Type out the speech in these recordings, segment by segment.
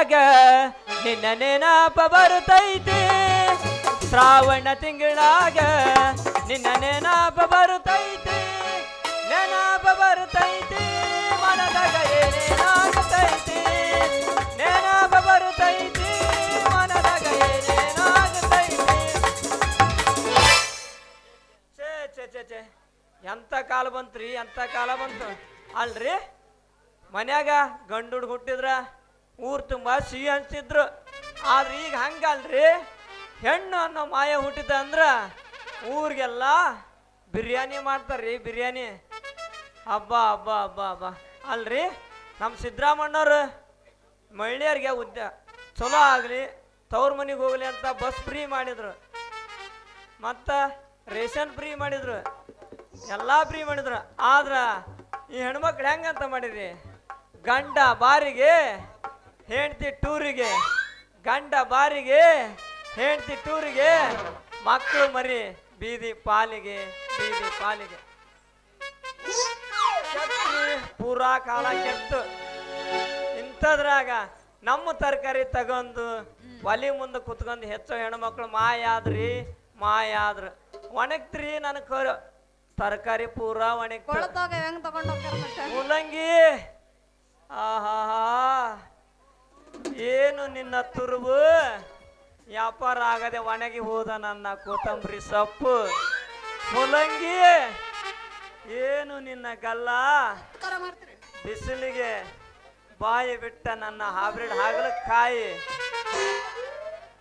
ತಿಂಗಳಾಗ ನಿನ್ನ ನೆನಪ ಬರುತ್ತೈತಿ ಶ್ರಾವಣ ತಿಂಗಳಾಗ ನಿನ್ನ ನೆನಪ ಬರುತ್ತೈತಿ ನೆನಪ ಬರುತ್ತೈತಿ ಮನದಾಗ ಏನೇನಾಗುತ್ತೈತಿ ನೆನಪ ಬರುತ್ತೈತಿ ಮನದಾಗ ಏನೇನಾಗುತ್ತೈತಿ ಛೇ ಛೇ ಛೇ ಛೇ ಎಂತ ಕಾಲ ಬಂತ್ರಿ ಎಂತ ಕಾಲ ಬಂತು ಅಲ್ರಿ ಮನ್ಯಾಗ ಗಂಡು ಹುಡುಗ ಹುಟ್ಟಿದ್ರ ಊರ್ ತುಂಬಾ ಸಿಹಿ ಹಂಚಿದ್ರು ಆದ್ರೆ ಈಗ ಹಂಗಲ್ರಿ ಹೆಣ್ಣು ಅನ್ನೋ ಮಾಯ ಹುಟ್ಟಿದ ಅಂದ್ರ ಊರಿಗೆಲ್ಲ ಬಿರಿಯಾನಿ ಮಾಡ್ತಾರ್ರಿ ಬಿರಿಯಾನಿ ಹಬ್ಬ ಹಬ್ಬ ಹಬ್ಬ ಹಬ್ಬ ಅಲ್ರಿ ನಮ್ಮ ಸಿದ್ದರಾಮಣ್ಣವ್ರು ಮಹಿಳೆಯರಿಗೆ ಚಲೋ ಆಗಲಿ ತವ್ರ ಮನೆಗೆ ಹೋಗ್ಲಿ ಅಂತ ಬಸ್ ಫ್ರೀ ಮಾಡಿದ್ರು ಮತ್ತು ರೇಷನ್ ಫ್ರೀ ಮಾಡಿದ್ರು ಎಲ್ಲ ಫ್ರೀ ಮಾಡಿದ್ರು ಆದ್ರ ಈ ಹೆಣ್ಮಕ್ಳು ಹೆಂಗಂತ ಮಾಡಿರಿ ಗಂಡ ಬಾರಿಗೆ ಹೆಂಡ್ತಿ ಟೂರಿಗೆ ಗಂಡ ಬಾರಿಗೆ ಹೆಂಡ್ತಿ ಟೂರಿಗೆ ಮಕ್ಕಳು ಮರಿ ಬೀದಿ ಪಾಲಿಗೆ ಬೀದಿ ಪಾಲಿಗೆ ಪೂರಾ ಕಾಲ ಕೆಟ್ಟು ಇಂಥದ್ರಾಗ ನಮ್ಮ ತರಕಾರಿ ತಗೊಂಡು ಒಲಿ ಮುಂದೆ ಕುತ್ಕೊಂಡು ಹೆಚ್ಚು ಹೆಣ್ಮಕ್ಳು ಮಾಯಾದ್ರಿ ಮಾಯಾದ್ರ ಒಣಗ್ತ್ರಿ ನನಗೆ ಕರು ತರಕಾರಿ ಪೂರಾ ಮೂಲಂಗಿ ಆಹಾ ಏನು ನಿನ್ನ ತುರುಬು ವ್ಯಾಪಾರ ಆಗದೆ ಒಣಗಿ ಹೋದ ನನ್ನ ಕೊತ್ತಂಬರಿ ಸೊಪ್ಪು ಮೂಲಂಗಿ ಏನು ನಿನ್ನ ಗಲ್ಲ ಬಿಸಿಲಿಗೆ ಬಾಯಿ ಬಿಟ್ಟ ನನ್ನ ಹೈಬ್ರಿಡ್ ಹಾಗಲಕಾಯಿ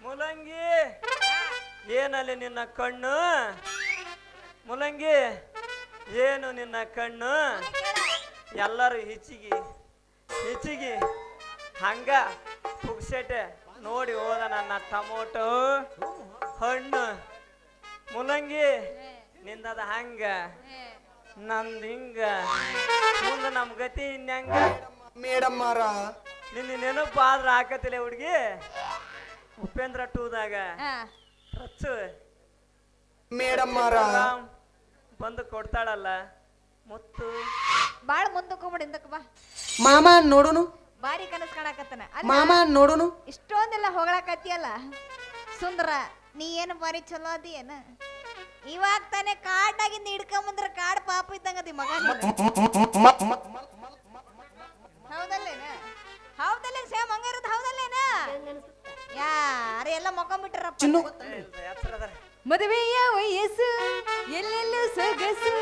ಮೂಲಂಗಿ ಏನಲ್ಲಿ ನಿನ್ನ ಕಣ್ಣು ಮೂಲಂಗಿ ಏನು ನಿನ್ನ ಕಣ್ಣು ಎಲ್ಲರೂ ಹಿಚಿಗಿ ಹಂಗ ಪುಗ್ಸೆಟೆ ನೋಡಿ ಹೋದ ನನ್ನ ಟೊಮೊಟೊ ಹಣ್ಣು ಮೂಲಂಗಿ ನಿಂದದ ಹಂಗ ನಂದು ಹಿಂಗ ಮುಂದೆ ನಮ್ಮ ಗತಿ ಇನ್ನಂಗ ಮೇಡಮ್ ನಿನ್ನ ನೆನಪು ಆದ್ರೆ ಹಾಕತಿಲ್ಲ ಹುಡುಗಿ ಉಪೇಂದ್ರ ಟೂದಾಗ ರಚ್ಚು ಮೇಡಮ್ ಬಂದು ಕೊಡ್ತಾಳಲ್ಲ ಮುತ್ತು ಬಾಳ ಮುಂದಕ್ಕೋಗ್ಬಿಡಿ ಹಿಂದಕ್ಕೆ ಬಾ ಮಾಮ ನೋಡುನು ಬಾರಿ ಕನಸು ಕಾಣಕತ್ತನ ಮಾಮ ನೋಡುನು ಇಷ್ಟೊಂದೆಲ್ಲ ಹೊಗಳಕತ್ತಿಯಲ್ಲ ಸುಂದರ ನೀ ಏನು ಬಾರಿ ಚಲೋ ಅದಿ ಏನ ಇವಾಗ ತಾನೇ ಕಾಡಾಗಿಂದ ಹಿಡ್ಕೊಂಬಂದ್ರ ಕಾಡ್ ಪಾಪ ಇದ್ದಂಗದಿ ಮಗ ಹೌದಲ್ಲೇನ ಹೌದಲ್ಲೇ ಸೇಮ್ ಹಂಗ ಇರೋದು ಹೌದಲ್ಲೇನ ಯಾರು ಎಲ್ಲ ಮೊಕೊಂಬಿಟ್ರಪ್ಪ ಮದುವೆಯ ವಯಸ್ಸು ಎಲ್ಲೆಲ್ಲೂ ಸೊಗಸು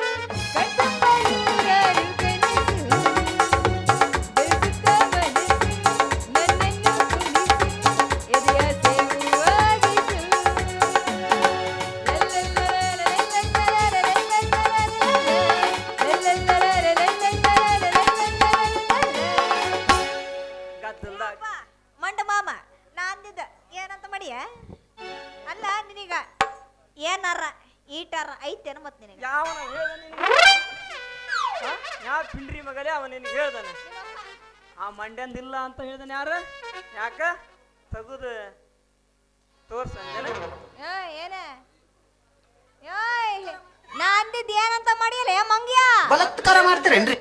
ಮಂಡ ಮಾಮ ನಾ ಅಂದಿದ್ದ ಏನಂತ ಮಾಡಿಯ ಅಲ್ಲ ನಿನೀಗ ಏನಾರ ಈಟಾರ ಐತೇನ ಮತ್ ನಿನಗೆ ಯಾವ ಪಿಂಡ್ರಿ ಮಗಲೇ ಅವ ನಿನಗೆ ಹೇಳ್ದಾನೆ ಆ ಮಂಡ್ಯಂದಿಲ್ಲ ಅಂತ ಹೇಳ್ದಾನೆ ಯಾರು ಯಾಕ ತಗುದು ತೋರ್ಸಂದೇನ ಏನ ನಾ ಅಂದಿದ್ದ ಏನಂತ ಮಾಡಿಯಲ್ಲ ಮಂಗ್ಯ ಬಲತ್ಕಾರ ಮಾಡ್ತೀರೇನ್ರಿ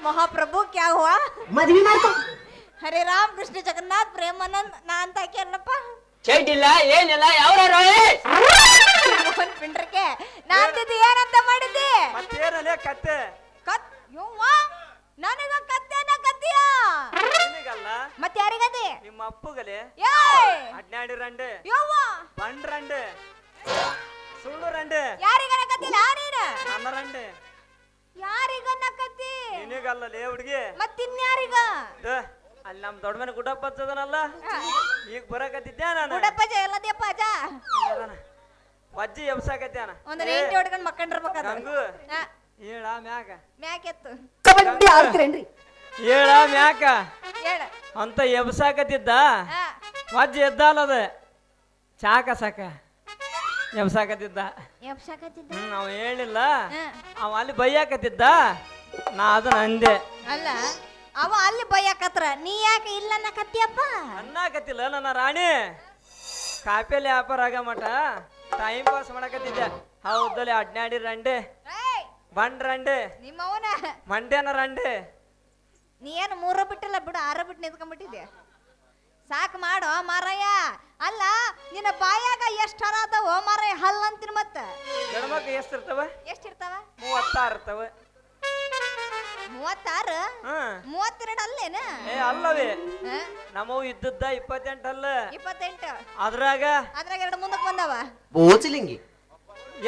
महाप्रभु क्या हुआ ಮದ್ವಿ ಮಾಡ್ಕೊ हरे राम कृष्ण जगन्नाथ प्रेमानंद ನಾ ಅಂತ ಹಾಕ್ಯಾರನಪ್ಪ ಚೈಟಿಲ್ಲ ಏನಿಲ್ಲ ಯಾವ್ರಾರ ಮೋಹನ್ ಪಿಂಡ್ರಕ್ಕೆ ನಾ ಅಂದಿದ್ದು ಏನಂತ ಮಾಡಿದ್ದಿ ಮತ್ತೇನಲ್ಲೇ ಕತ್ತೆ ಕತ್ ಯವ್ವ ನನಗ ಕತ್ತೆನ ಕತ್ತಿಯ ನಿನಗಲ್ಲ ಮತ್ತೆ ಯಾರಿಗದಿ ನಿಮ್ಮ ಅಪ್ಪಗಲೆ ಏಯ್ ಅಡ್ನಾಡಿ ರಂಡೆ ಯವ್ವ ಬಂಡ್ ರಂಡೆ ಸುಳ್ಳು ರಂಡೆ ಯಾರಿಗನ ಕತ್ತಿಲ್ಲ ನೀನು ನನ್ನ ರಂಡೆ ಯಾರಿಗನ ಕತ್ತಿ ನಿನಗಲ್ಲಲೇ ಹುಡುಗಿ ಮತ್ತಿನ್ಯಾರಿಗ ಅಲ್ಲಿ ನಮ್ಮ ದೊಡ್ಡ ಮನೆ ಗುಡ್ಡಪ್ಪ ಹಚ್ಚದನಲ್ಲ ಈಗ ಬರಕತ್ತಿದ್ದೆ ನಾನು ಗುಡಪ್ಪಜ ಎಲ್ಲದಪ್ಪ ಅಜ ವಜ್ಜಿ ಎಬ್ಸಾಕತ್ಯಾನ ಒಂದು ರೇಂಜ್ ಹೊಡ್ಕೊಂಡು ಮಕ್ಕಂಡಿರ್ಬೇಕಾದ ಹಂಗು ಹೇಳ ಮ್ಯಾಕ ಮ್ಯಾಕೆತ್ತು ಕಬಡ್ಡಿ ಆಡ್ತೀರೇನ್ರಿ ಹೇಳ ಮ್ಯಾಕ ಹೇಳ ಅಂತ ಎಬ್ಸಾಕತ್ತಿದ್ದ ವಜ್ಜಿ ಎದ್ದಾಲದ ಚಾಕ ಸಾಕ ಎಬ್ಸಾಕತ್ತಿದ್ದ ಅವ ಹೇಳಿಲ್ಲ ಅವ ಅಲ್ಲಿ ಬೈಯಾಕತ್ತಿದ್ದ ನಾ ಅದನ್ನ ಅಂದೆ ಅಲ್ಲ ಅವ ಅಲ್ಲಿ ಬೈಯಾಕತ್ರ ನೀ ಯಾಕೆ ಇಲ್ಲ ಅನ್ನಕತ್ತಿಯಪ್ಪ ಅನ್ನಕತ್ತಿಲ್ಲ ನನ್ನ ರಾಣಿ ಕಾಪಿಯಲ್ಲಿ ವ್ಯಾಪಾರ ಆಗ ಮಟ ಟೈಮ್ ಪಾಸ್ ಮಾಡಕತ್ತಿದ್ದೆ ಹೌದಲ್ಲಿ ಅಡ್ನಾಡಿ ರಂಡೆ ಬಂಡ್ ರಂಡೆ ನಿಮ್ಮವನ ಮಂಡ್ಯನ ರಂಡೆ ನೀ ಏನು 3 ಬಿಟ್ಟಿಲ್ಲ ಬಿಡು 6 ಬಿಟ್ಟು ನಿಂತ್ಕೊಂಡ್ಬಿಟ್ಟಿದ್ದೆ ಸಾಕು ಮಾಡೋ ಮಾರಯ್ಯ ಅಲ್ಲ ನಿನ್ನ ಬಾಯಾಗ ಎಷ್ಟು ಹರ ಅದಾವೋ ಮಾರಯ್ಯ ಹಲ್ಲ ಅಂತೀನಿ ಮತ್ತ ಗಣಮಕ್ಳು ಎಷ್ಟಿರ್ತಾವ ಎಷ್ಟಿರ್ತಾವ 36 ಇರ್ತಾವ 36 ಹ್ಮ್ 32 ಅಲ್ಲೇನ ಏ ಅಲ್ಲವೇ ನಮ್ಮವು ಇದ್ದದ್ದ 28 ಅಲ್ಲ 28 ಅದ್ರಾಗ ಅದ್ರಾಗ 2 ಮುಂದಕ್ಕೆ ಬಂದವ ಬೋಚಲಿಂಗಿ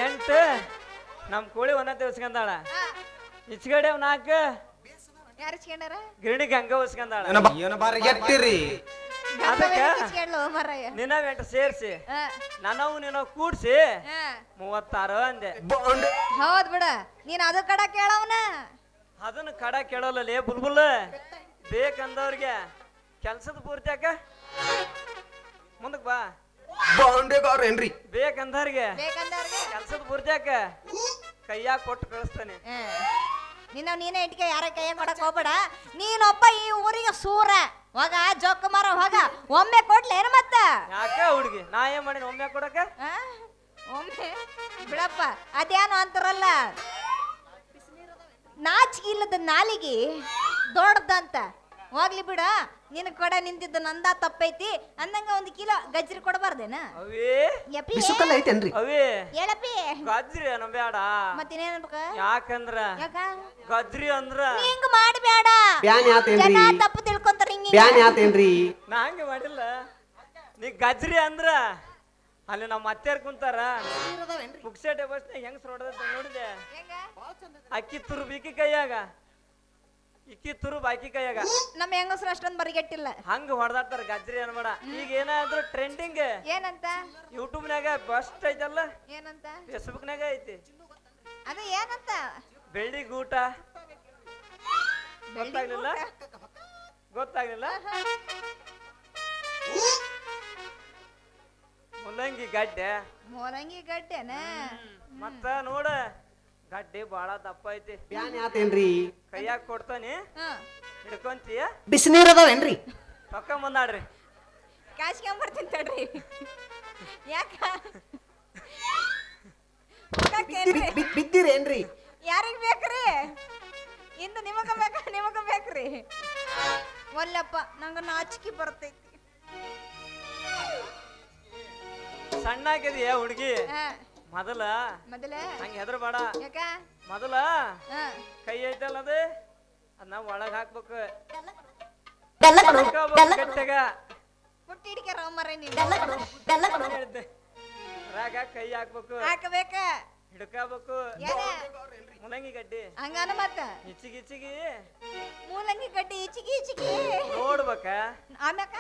8 ನಮ್ ಕೋಳಿ ಒಂದ ಉಸ್ಕಂದಾಳ ಇಚ್ಗಡೆ 4 ಯಾರು ಇಸ್ಕೊಂಡಾರ ಗಿರಣಿ ಗಂಗ ಉಸ್ಕಂದಾಳ ಏನು ಬಾರಿ ಗೆಟ್ಟಿರಿ ಅದಕ್ಕ ಇಸ್ಕೊಂಡ್ಲು ಮಾರಯ್ಯ ನಿನ್ನ 8 ಸೇರ್ಸಿ ನನವು ಕೂಡ್ಸಿ 36 ಅಂದೆ ಹೌದ್ ಬಿಡ ನೀನ್ ಅದು ಕಡ ಕೇಳವನ ಅದನ್ನ ಕಡ ಕೇಳೋಲ್ಲೇ ಬುಲ್ಬುಲ್ ಬೇಕಂದವ್ರಿಗೆ ಕೆಲ್ಸದ ಪೂರ್ತಿ ಯಾಕ ಮುಂದಕ್ ಬಾ ಬಾಂಡೆಗಾರ ಏನ್ರಿ ಬೇಕಂದವ್ರಿಗೆ ಬೇಕಂದವ್ರಿಗೆ ಕೆಲ್ಸದ ಪೂರ್ತಿ ಯಾಕ ಕೈಯಾಗ ಕೊಟ್ಟು ಕಳಿಸ್ತಾನೆ ನೀನೇ ಇಟ್ಕೆ ಯಾರ ಕೈಯ ಕೊಡಕ್ ಹೋಗ್ಬೇಡ ನೀನೊಬ್ಬ ಈ ಊರಿಗೆ ಸೂರ ಹೋಗ ಜೊಕ್ಕ ಮಾರ ಹೋಗ ಒಮ್ಮೆ ಕೊಡ್ಲೇನು ಮತ್ತ ಯಾಕ ಹುಡುಗಿ ನಾ ಏನ್ ಮಾಡಿನ ಒಮ್ಮೆ ಕೊಡಕ ಆ? ಒಮ್ಮೆ ಬಿಡಪ್ಪ ಅದೇನು ಅಂತಾರಲ್ಲ ನಾಚಿಕೆ ಇಲ್ಲದ ನಾಲಿಗೆ ದೊಡ್ಡದಂತ ಹೋಗ್ಲಿ ಬಿಡ ನಿನ್ ಕೊಡ ನಿಂತಿದ್ದ ನಂದ ತಪ್ಪೈತಿ ಅಂದಂಗ 1 ಕಿಲೋ ಗಜ್ರಿ ಕೊಡಬಾರ್ದೇನ ಅವೇ ಯಪ್ಪಿ ಬಿಸುಕಲ್ಲ ಐತೇನ್ರಿ ಅವೇ ಹೇಳಪ್ಪಿ ಗಜ್ರಿ ಬೇಡ ಮತ್ತಿನೇನ್ಬೇಕ ಯಾಕಂದ್ರ ಯಾಕ ಗಜ್ರಿ ಅಂದ್ರ ನೀ ಹಿಂಗ್ ಮಾಡಬೇಡ ಬ್ಯಾನ್ ಯಾತೇನ್ರಿ ಜನ ತಪ್ಪು ತಿಳ್ಕೊಂತಾರ ಹಿಂಗ ಬ್ಯಾನ್ ಯಾತೇನ್ರಿ ನಾ ಹಂಗೆ ಮಾಡಿಲ್ಲ ನೀ ಗಜ್ರಿ ಅಂದ್ರ ಅಲ್ಲಿ ನಮ್ಮ ಅತ್ತೆಯರ್ ಕುಂತಾರ ಪುಕ್ಸೇಟೆ ಬಸ್ ಹೆಂಗ್ ಹೊಡೆದ ನೋಡಿದೆ ಅಕ್ಕಿ ತುರು ಬೀಕಿ ಕೈಯಾಗ ಇಕ್ಕಿ ತುರು ಬಾಕಿ ಕೈಯಾಗ ನಮ್ಮ ಹೆಂಗಸ್ರು ಅಷ್ಟೊಂದು ಬರಿಗೆಟ್ಟಿಲ್ಲ ಹಂಗ ಹೊಡೆದಾಡ್ತಾರ ಗಜ್ರಿ ಅನ್ಬೇಡ ಈಗ ಏನಾದ್ರು ಟ್ರೆಂಡಿಂಗ್ ಏನಂತ ಯೂಟ್ಯೂಬ್ನಾಗ ಬಸ್ಟ್ ಐತಲ್ಲ ಏನಂತ ಫೇಸ್ಬುಕ್ನಾಗ ಐತಿ ಅದು ಏನಂತ ಬೆಳ್ಳಿಗ್ ಊಟ ಗೊತ್ತಾಗ್ಲಿಲ್ಲ ಗೊತ್ತಾಗ್ಲಿಲ್ಲ ಮುಲ್ಲಂಗಿ ಗಡ್ಡೆ ಮೋರಂಗಿ ಗಡ್ಡೆನ ಮತ್ತ ನೋಡ ಗಡ್ಡೆ ಬಾಳ ದಪ್ಪ ಐತಿ ಬ್ಯಾನ್ ಯಾತೇನ್ರಿ ಕೈಯಾಗ ಕೊಡ್ತಾನೆ ಹಿಡ್ಕೊಂತೀಯ ಬಿಸಿನೀರ್ ಅದಾವೇನ್ರಿ ಪಕ್ಕ ಮುಂದಾಡ್ರಿ ಕಾಸ್ಕೊಂಬರ್ತೀನಿ ತಡ್ರಿ ಯಾಕ ಬಿದ್ದಿರೇನ್ರಿ ಯಾರಿಗ್ ಬೇಕ್ರಿ ಇಂದ ನಿಮಗ ಬೇಕ್ರಿ ಒಲ್ಲಪ್ಪ ನಂಗ ನಾಚಿಕೆ ಬರ್ತೈತಿ ಸಣ್ಣಾಗಿದೆಯಾ ಹುಡುಗಿ ಮೊದಲ ಮೊದಲ ಹಂಗ ಹೆದರ್ಬೇಡ ಯಾಕ ಮೊದಲ ಕೈ ಐತಲ್ಲ ಅದು ಅದನ್ನ ಒಳಗ್ ಹಾಕ್ಬೇಕು ಗಟ್ಟೆಗ ಪುಟ್ಟಿ ಹಿಡಿಕ್ಯಾರ ಮರ ನೀ ಹೇಳಿದ್ದೆ ರಾಗ ಕೈ ಹಾಕ್ಬೇಕು ಹಾಕಬೇಕ ಹಿಡ್ಕೋಬೇಕು ಏನ ಮುಲ್ಲಂಗಿ ಗಡ್ಡಿ ಹಂಗಾನ ಮತ್ತ ಇಚ್ಚಿಗಿಚ್ಚಿಗಿ ಮೂಲಂಗಿ ಗಡ್ಡಿ ಇಚಿಗಿ ನೋಡ್ಬೇಕ ಆಮ್ಯಾಕ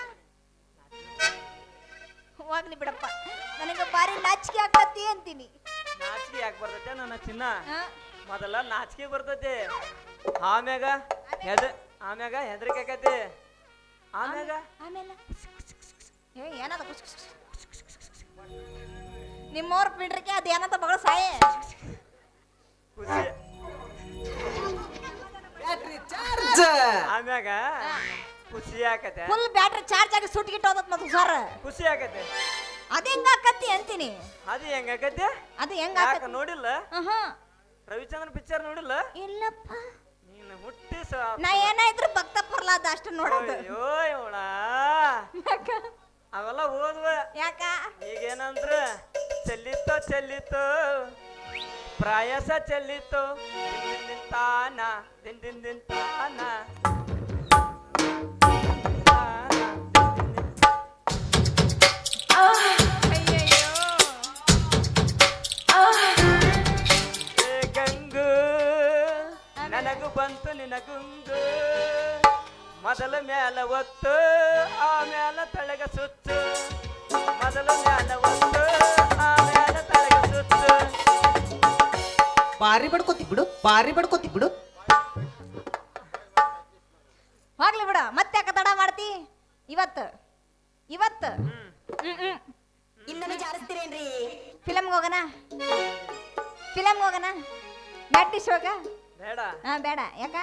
ಹೋಗ್ಲಿ ಬಿಡಪ್ಪ ನನಗ ಬಾರಿ ನಾಚಿಕೆ ಆಗತ್ತಿ ಅಂತೀನಿ ನಾಚಿಕೆ ಯಾಕೆ ಬರ್ತೈತೆ ನನ್ನ ಚಿನ್ನ ಹಾ? ಮೊದಲ ನಾಚಿಕೆ ಬರ್ತೈತಿ ಆಮ್ಯಾಗ ಆಮ್ಯಾಗ ಹೆದರಿಕೆ ಆಕೈತಿ ಆಮ್ಯಾಗ ಆಮೇಲೆ ಏನದ ನಿಮ್ಮವ್ರ ಬಿಡ್ರಿಕೆ ಅದ ಏನಂತ ಬಗಳ ಸಾಯ ಖುಷಿ ಆಮ್ಯಾಗ ಖುಷಿ ಆಕತೆ ಫುಲ್ ಬ್ಯಾಟ್ರಿ ಚಾರ್ಜ್ ಆಗಿ ಸುಟ್ಗಿಟ್ಟು ಹೋದತ್ ಮತ್ ಸರ್ ಖುಷಿ ಆಕತೆ ಅದ ಹೆಂಗ ಆಕತ್ತಿ ಅಂತೀನಿ ಅದು ಹೆಂಗ ಆಕತೆ ಅದು ಹೆಂಗ ಯಾಕ ನೋಡಿಲ್ಲ ಹಾ ರವಿಚಂದ್ರನ್ ಪಿಕ್ಚರ್ ನೋಡಿಲ್ಲ ಇಲ್ಲಪ್ಪ ನೀನು ಹುಟ್ಟಿ ನಾ ಏನಾಯ್ತು ಭಕ್ತ ಪ್ರಹ್ಲಾದ ಅಷ್ಟು ನೋಡೋದು ಅಯ್ಯೋ ಇವಳ ಅವೆಲ್ಲ ಓದ್ವ ಯಾಕ ಈಗೇನಂದ್ರ ಚೆಲ್ಲಿತ್ತೋ ಪ್ರಾಯಸ ಚೆಲ್ಲಿತ್ತು ತಾನ ದಿನ್ ತಾನ ಗಂಗು ನನಗೂ ಬಂತು ನಿನಗುಂಗು ಮೊದಲ ಮ್ಯಾಲ ಒತ್ತು ಆಮ್ಯಾಲ ತಳಗ ಸುತ್ತು ಮೊದಲ ಮ್ಯಾಲ ಒತ್ತು ಆಮ್ಯಾಲ ತಳಗ ಸುತ್ತು ಬಾರಿ ಬಡ್ಕೋತಿ ಬಿಡು ಹೋಗ್ಲಿ ಬಿಡ ಮತ್ತೆ ಯಾಕ ತಡ ಮಾಡ್ತಿ ಇವತ್ತು ಇನ್ನೂ ಜಾರಿಸ್ತೀರೇನ್ರಿ ಫಿಲಮ್ಗೆ ಹೋಗೋಣ ಮ್ಯಾಟ್ನಿ ಶೋಗ ಬೇಡ ಹಾ ಬೇಡ ಯಾಕ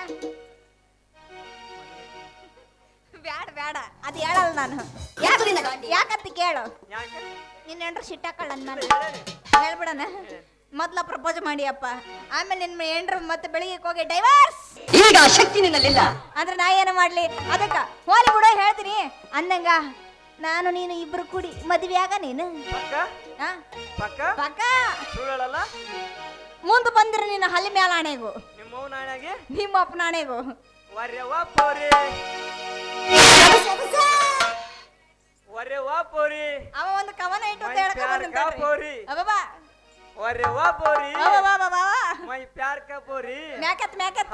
ಬೇಡ ಅದು ಹೇಳಲ್ಲ ನಾನು ಯಾಕಂತ ಕೇಳು ಯಾಕೆ ನಿನ್ನ ಹೆಂಡ್ರು ಸಿಟ್ಟಾಕಳ ನಾನು ಹೇಳಿ. ಹೇಳ್ಬಿಡಣ ಮೊದ್ಲ ಪ್ರಪೋಸ್ ಮಾಡಿ ಅಪ್ಪ, ಆಮೇಲೆ ನಿನ್ನ ಹೆಂಡ್ರು ಮತ್ತೆ ಬೆಳಿಗ್ಗೆ ಹೋಗಿ ಡೈವರ್ಸ್ ಈಗ ಆ ಶಕ್ತಿ ನಿನ್ನಲ್ಲಿಲ್ಲ. ಅಂದ್ರೆ ನಾ ಏನು ಮಾಡ್ಲಿ? ಅದಕ್ಕ ಹೋಲಿ ಬಿಡೋ ಹೇಳ್ತೀನಿ ಅಂದಂಗ ನಾನು ನೀನು ಇಬ್ರು ಕೂಡಿ ಮದ್ವೆ ಆಗ ನೀನು ಪಕ್ಕ ಆ? ಪಕ್ಕ ಪಕ್ಕ ಸುಳ್ಳು ಹೇಳಲ್ಲ. ಮುಂದೆ ಬಂದ್ರೆ ನೀನು ಹಲ್ಲಿ ಮ್ಯಾಲ ಆಣೆಗು, ನಿಮ್ಮ ನಾಣೆಗೆ ನಿಮ್ಮ ಅಪ್ಪನ ಆಣೆಗು. ವರ್ಯವ್ವ ಪೋರಿ ವರ್ಯವ್ವ ಪೋರಿ ಅವ ಒಂದು ಕವನ ಇಟ್ಟು ಮೈ ಪ್ಯಾರ್ ಕಾ ಪೋರಿ ಅಬ್ಬಾ ವರ್ಯವ್ವ ಪೋರಿ ಅಬ್ಬಾ ಮೈ ಪ್ಯಾರ್ का पोरी ಮ್ಯಾಕತ್ ಮ್ಯಾಕತ್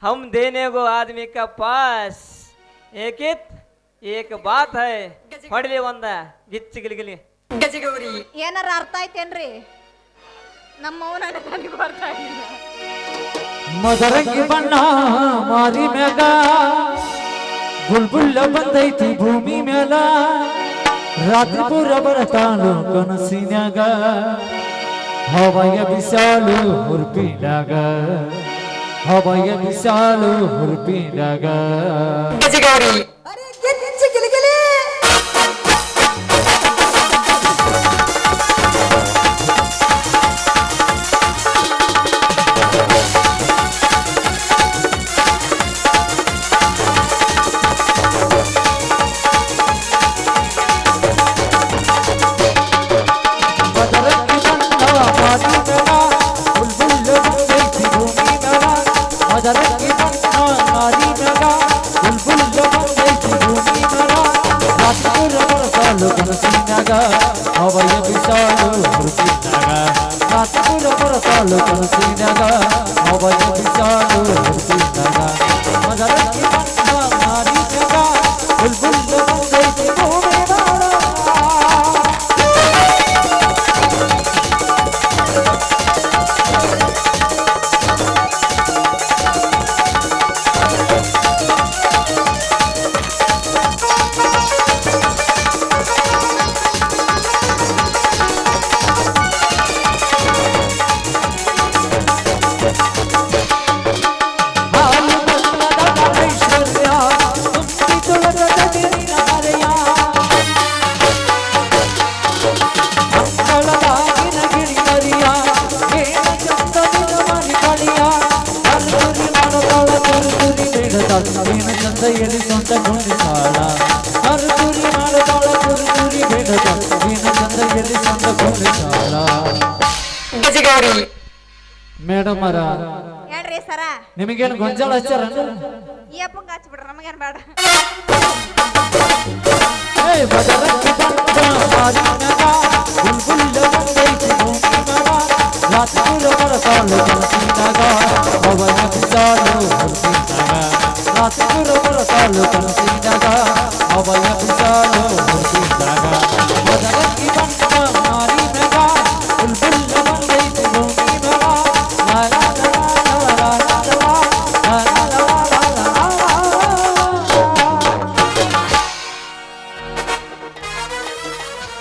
हम देने को आदमी का पास एक बात है ಹೊಡ್ಲಿ ಒಂದ ಗಿಚ್ಚಿ ಗಿಲಿಗಿಲಿ ಗಜಗೌರಿ ಏನಾರ ಅರ್ಥ ಆಯ್ತೇನ್ರಿ? ನಮ್ಮ ಅವನ ನನಗೂ ಅರ್ಥ ಆಗಿಲ್ಲ. ಮದರಂಗಿ ಬಣ್ಣ ಮಾರಿ ಮ್ಯಾಗ ಬುಲ್ಬುಲ್ಲ ಬಂದೈತಿ ಭೂಮಿ ಮ್ಯಾಲ ರಾತ್ರಿ ಪೂರ ಬರತಾಳು ಕನಸಿನ್ಯಾಗ ಹವಯ ಬಿಸಾಲು ಹುರ್ಪಿನಾಗ ಹವಯ ಬಿಸಾಲು ಹುರ್ಪಿನಾಗ ಗಜಗೌರಿ ಮದರಂಗಿ ಬಣ್ಣ ಮಾರಿ ಮ್ಯಾಗ ಬುಲ್ಬುಲ್ಲ ಬಂದೈತಿ ಭೂಮಿ ಮ್ಯಾಲ ರಾತ್ರಿ ಪೂರ ಬರತಾಳು ಕನಸಿನ್ಯಾಗ ಹವಯ ಬಿಸಾಲು ಹುರ್ಪಿನಾಗ ರಾತ್ರಿ ಪೂರ ಬರತಾಳು ಕನಸಿನ್ಯಾಗ ಹವಯ ಬಿಸಾಲು ಹುರ್ಪಿನಾಗ ಮದರಂಗಿ ಬಣ್ಣ ಮಾರಿ ಮ್ಯಾಗ ಬುಲ್ಬುಲ್ಲ ಬಂದೈತಿ ಭೂಮಿ ಮ್ಯಾಲ ಚಂದ ಎಲ್ಲಿ ಸೊಂಟ ಕೊಂಡಿಸಾಳ ಕರುತುರಿ ಮಾಡದಾಳ ಕುರುತುರಿ ಬೇಡದ ನೀನು ಚಂದ ಎಲ್ಲಿ ಸೊಂಟ ಕೊಂಡಿಸಾಳ ಗಜಗೌರಿ ಮೇಡಮ್ ಅರ ಹೇಳ್ರಿ ಸರ, ನಿಮಗೇನು ಗೊಂಜಾಳ ಹಚ್ಚಾರ ಈ ಅಪ್ಪಂಗ ಹಚ್ಬಿಡ್ರಿ, ನಮಗೇನ್ ಬೇಡ. ಮದರಂಗಿ ಬಣ್ಣ ಮಾರಿ ಮ್ಯಾಗ ಬುಲ್ಬುಲ್ಲ ಬಂದೈತಿ ಭೂಮಿ ಮ್ಯಾಲ ರಾತ್ರಿ ಪೂರ ಬರತಾಳು ಕನಸಿನ್ಯಾಗ ಹವಯ ಬಿಸಾಲು ಹುರ್ಪಿನಾಗ ರಾತ್ರಿ ಪೂರ ಬರತಾಳು ಕನಸಿನ್ಯಾಗ